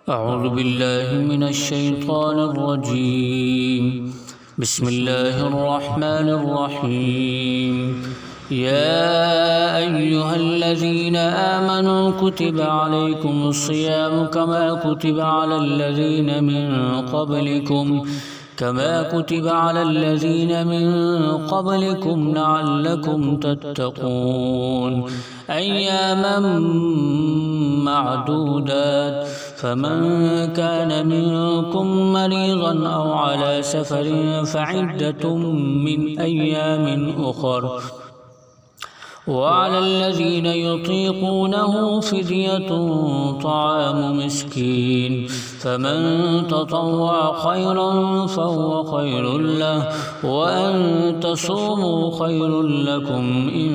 أعوذ بالله من الشيطان الرجيم. بسم الله الرحمن الرحيم. يا أيها الذين آمنوا كتب عليكم الصيام كما كتب على الذين من قبلكم لعلكم تتقون. أياما معدودات، فمن كان منكم مريضا أو على سفر فعدة من أيام أخر، وعلى الذين يطيقونه فدية طعام مسكين، فمن تطوع خيرا فهو خير له، وأن تصوموا خير لكم إن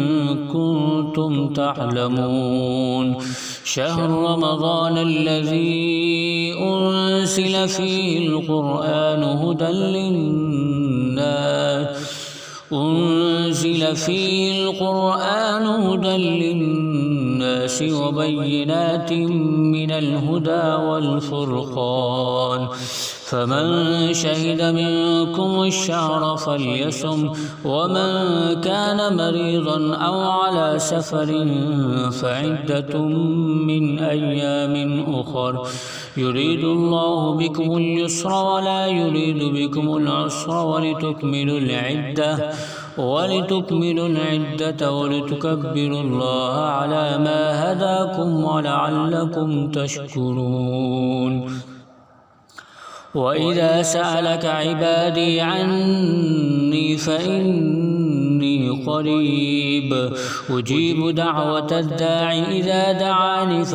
كنتم تعلمون. شهر رمضان الذي أنزل فيه القرآن هدى للناس وبينات من الهدى والفرقان، فمن شهد منكم الشهر فليصم، ومن كان مريضا أو على سفر فعدة من أيام أخر، يريد الله بكم اليسر ولا يريد بكم العسر، ولتكملوا العدة ولتكبروا الله على ما هداكم ولعلكم تشكرون. وإذا سألك عبادي عني فإني قريب أجيب دعوة الداع إذا دعاني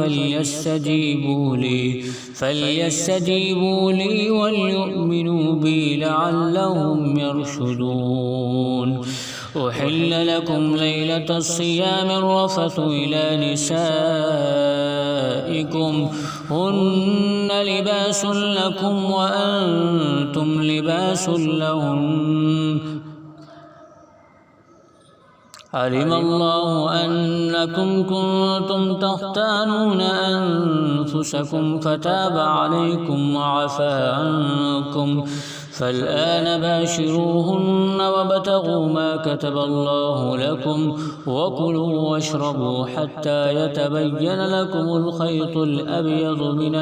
فليستجيبوا لي وليؤمنوا بي لعلهم يرشدون. أحل لكم ليلة الصيام الرفث إلى نسائكم هن لباس لكم وأنتم لباس لهن، علم الله أنكم كنتم تختانون أنفسكم فتاب عليكم وعفى عنكم، فالآن باشروهن وابتغوا ما كتب الله لكم، وكلوا واشربوا حتى يتبين لكم الخيط الأبيض من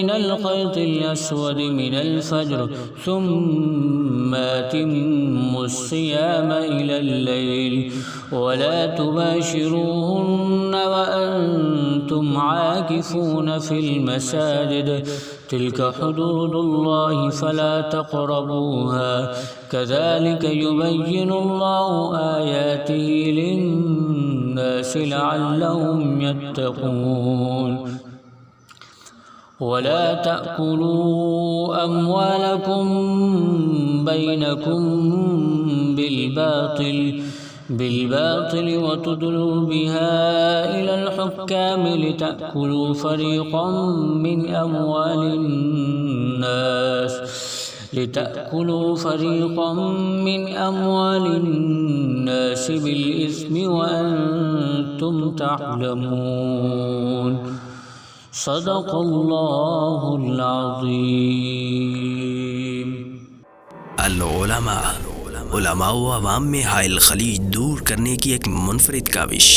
الخيط الأسود من الفجر، ثم أتموا الصيام إلى الليل، ولا تباشروهن وأنتم عاكفون في المساجد، تلك حدود الله فلا تقربوها، كذلك يبين الله آياته للناس لعلهم يتقون. ولا تأكلوا أموالكم بينكم بالباطل وتدلوا بها إلى الحكام لتأكلوا فريقا من أموال الناس بالإثم وأنتم تعلمون. صدق الله العظيم. उलमा व अवाम में हाइल खलीज दूर करने की एक मुनफरिद काविश।